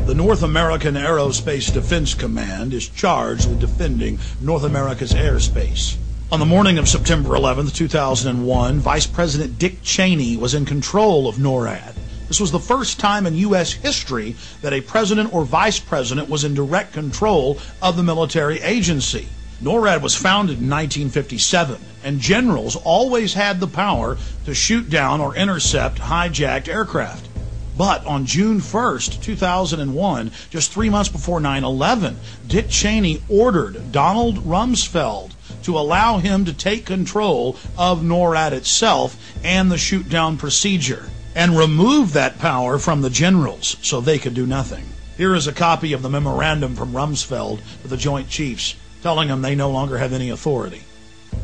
The North American Aerospace Defense Command is charged with defending North America's airspace. On the morning of September 11, 2001, Vice President Dick Cheney was in control of NORAD. This was the first time in U.S. history that a president or vice president was in direct control of the military agency. NORAD was founded in 1957, and generals always had the power to shoot down or intercept hijacked aircraft. But on June 1st, 2001, just 3 months before 9/11, Dick Cheney ordered Donald Rumsfeld to allow him to take control of NORAD itself and the shoot-down procedure, and remove that power from the generals so they could do nothing. Here is a copy of the memorandum from Rumsfeld to the Joint Chiefs, telling them they no longer have any authority.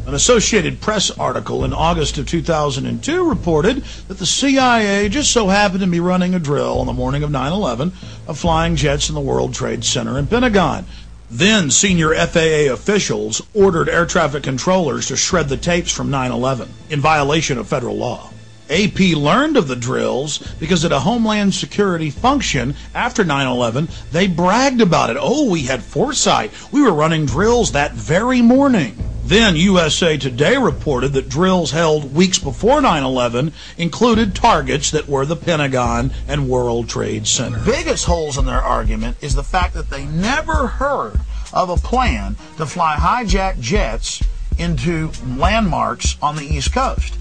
An Associated Press article in August of 2002 reported that the CIA just so happened to be running a drill on the morning of 9/11 of flying jets in the World Trade Center and Pentagon. Then senior FAA officials ordered air traffic controllers to shred the tapes from 9/11 in violation of federal law. AP learned of the drills because at a Homeland Security function after 9/11, they bragged about it. Oh, we had foresight. We were running drills that very morning. Then USA Today reported that drills held weeks before 9/11 included targets that were the Pentagon and World Trade Center. Biggest holes in their argument is the fact that they never heard of a plan to fly hijacked jets into landmarks on the East Coast.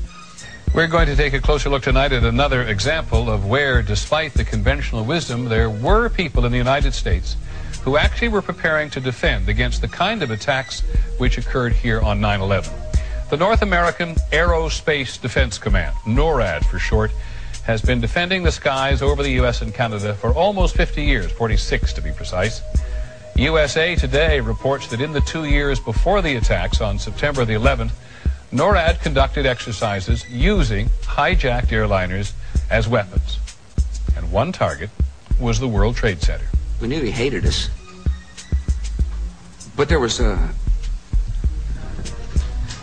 We're going to take a closer look tonight at another example of where, despite the conventional wisdom, there were people in the United States who actually were preparing to defend against the kind of attacks which occurred here on 9/11. The North American Aerospace Defense Command, NORAD for short, has been defending the skies over the U.S. and Canada for almost 50 years, 46 to be precise. USA Today reports that in the 2 years before the attacks on September the 11th, NORAD conducted exercises using hijacked airliners as weapons. And one target was the World Trade Center. We knew he hated us. But there was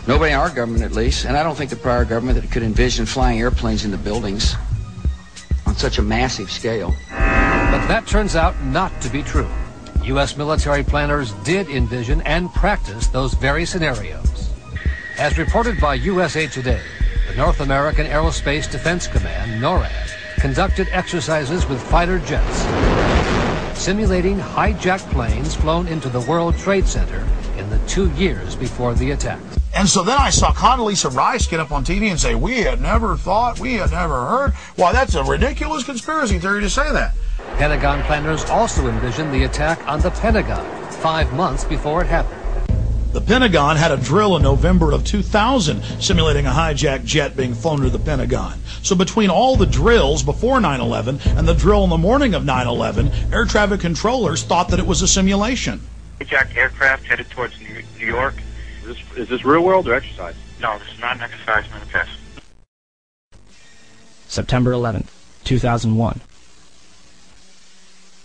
nobody in our government, at least, and I don't think the prior government, that could envision flying airplanes into buildings on such a massive scale. But that turns out not to be true. U.S. military planners did envision and practice those very scenarios. As reported by USA Today, the North American Aerospace Defense Command, NORAD, conducted exercises with fighter jets, simulating hijacked planes flown into the World Trade Center in the 2 years before the attacks. And so then I saw Condoleezza Rice get up on TV and say, we had never thought, we had never heard. Why, that's a ridiculous conspiracy theory to say that. Pentagon planners also envisioned the attack on the Pentagon 5 months before it happened. The Pentagon had a drill in November of 2000 simulating a hijacked jet being flown to the Pentagon. So between all the drills before 9/11 and the drill in the morning of 9/11, air traffic controllers thought that it was a simulation. Hijacked aircraft headed towards New York. Is this real world or exercise? No, this is not an exercise, I'm a test. September 11th, 2001.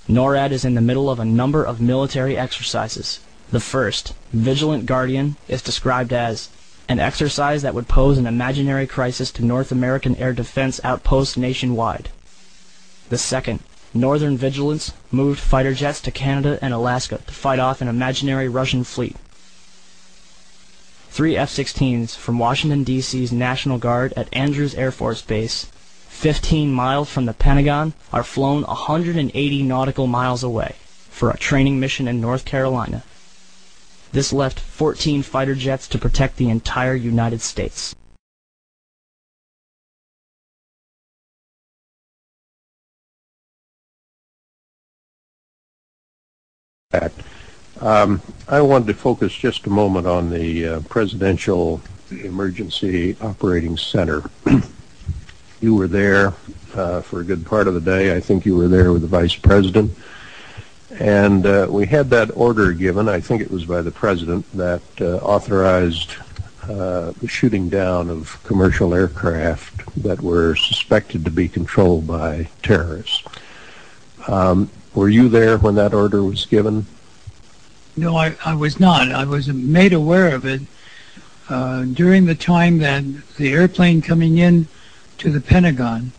NORAD is in the middle of a number of military exercises. The first, Vigilant Guardian, is described as an exercise that would pose an imaginary crisis to North American air defense outposts nationwide. The second, Northern Vigilance, moved fighter jets to Canada and Alaska to fight off an imaginary Russian fleet. 3 F-16s from Washington, D.C.'s National Guard at Andrews Air Force Base, 15 miles from the Pentagon, are flown 180 nautical miles away for a training mission in North Carolina. This left 14 fighter jets to protect the entire United States. I wanted to focus just a moment on the Presidential Emergency Operating Center. You were there for a good part of the day. I think you were there with the Vice President. And we had that order given, I think it was by the President, that authorized the shooting down of commercial aircraft that were suspected to be controlled by terrorists. Were you there when that order was given? No, I was not. I was made aware of it during the time that the airplane coming in to the Pentagon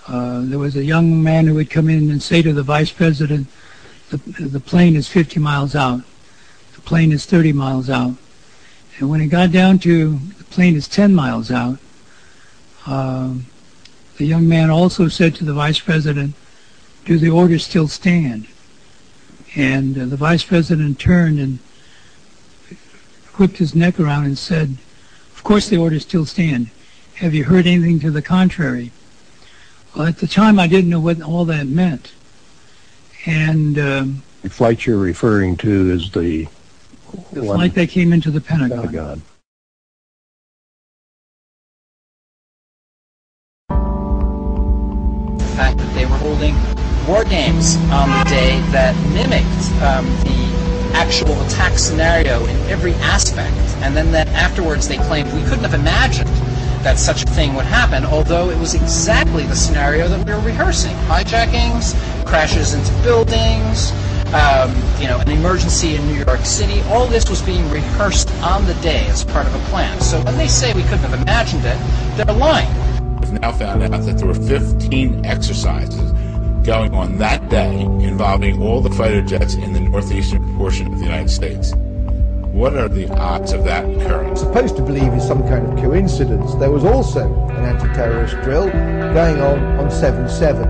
There was a young man who would come in and say to the vice president, the plane is 50 miles out. The plane is 30 miles out. And when it got down to the plane is 10 miles out, the young man also said to the vice president, do the orders still stand? And the vice president turned and whipped his neck around and said, of course the orders still stand. Have you heard anything to the contrary? Well, at the time I didn't know what all that meant. And the flight you're referring to is the flight that came into the Pentagon. The fact that they were holding war games on the day that mimicked the actual attack scenario in every aspect, and then that afterwards they claimed we couldn't have imagined that such a thing would happen, although it was exactly the scenario that we were rehearsing. Hijackings, crashes into buildings, an emergency in New York City, all this was being rehearsed on the day as part of a plan. So when they say we couldn't have imagined it, they're lying. We've now found out that there were 15 exercises going on that day involving all the fighter jets in the northeastern portion of the United States. What are the odds of that occurring? Supposed to believe is some kind of coincidence. There was also an anti-terrorist drill going on 7/7.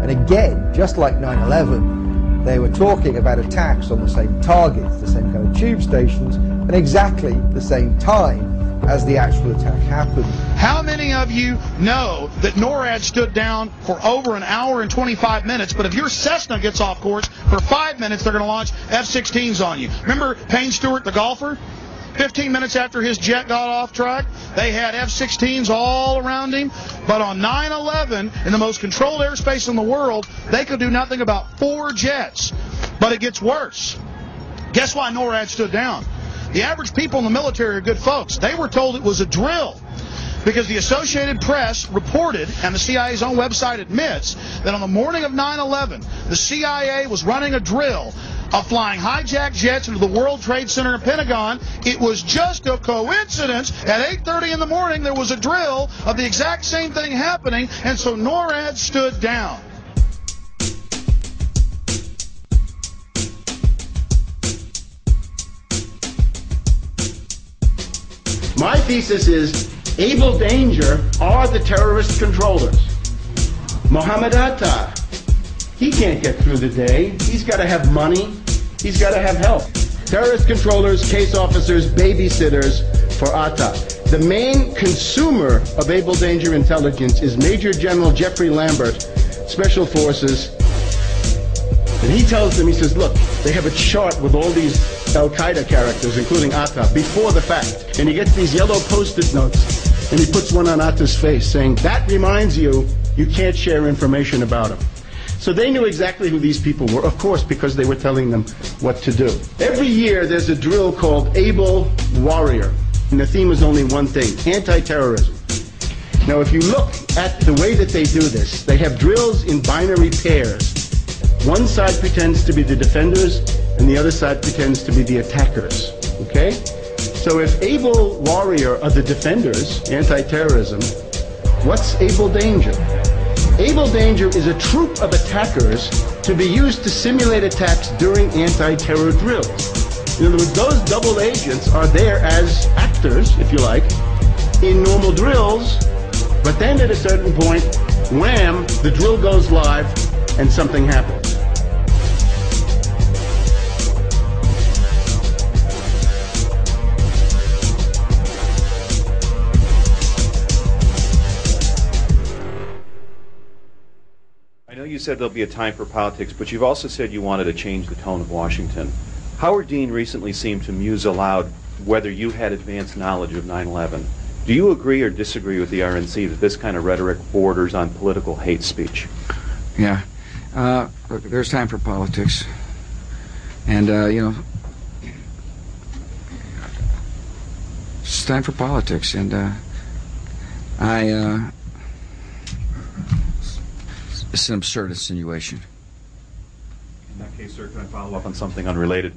And again, just like 9/11, they were talking about attacks on the same targets, the same kind of tube stations, and exactly the same time as the actual attack happened. How many of you know that NORAD stood down for over an hour and 25 minutes, but if your Cessna gets off course for 5 minutes, they're going to launch F-16s on you? Remember Payne Stewart, the golfer? 15 minutes after his jet got off track, they had F-16s all around him. But on 9/11, in the most controlled airspace in the world, they could do nothing about 4 jets. But it gets worse. Guess why NORAD stood down? The average people in the military are good folks. They were told it was a drill because the Associated Press reported, and the CIA's own website admits, that on the morning of 9/11, the CIA was running a drill of flying hijacked jets into the World Trade Center and Pentagon. It was just a coincidence. At 8:30 in the morning, there was a drill of the exact same thing happening, and so NORAD stood down. My thesis is Able Danger are the terrorist controllers. Mohammed Atta, he can't get through the day. He's got to have money. He's got to have help. Terrorist controllers, case officers, babysitters for Atta. The main consumer of Able Danger intelligence is Major General Jeffrey Lambert, Special Forces. And he tells them, he says, look, they have a chart with all these Al-Qaeda characters, including Atta, before the fact. And he gets these yellow Post-it notes, and he puts one on Atta's face, saying, that reminds you, you can't share information about him. So they knew exactly who these people were, of course, because they were telling them what to do. Every year, there's a drill called Able Warrior, and the theme is only one thing, anti-terrorism. Now, if you look at the way that they do this, they have drills in binary pairs. One side pretends to be the defenders, and the other side pretends to be the attackers, okay? So if Able Warrior are the defenders, anti-terrorism, what's Able Danger? Able Danger is a troop of attackers to be used to simulate attacks during anti-terror drills. In other words, those double agents are there as actors, if you like, in normal drills, but then at a certain point, wham, the drill goes live and something happens. I know you said there'll be a time for politics, but you've also said you wanted to change the tone of Washington. Howard Dean recently seemed to muse aloud whether you had advanced knowledge of 9/11. Do you agree or disagree with the RNC that this kind of rhetoric borders on political hate speech? Yeah. Look, there's time for politics. And, it's time for politics. And, it's an absurd insinuation. In that case, sir, can I follow up on something unrelated?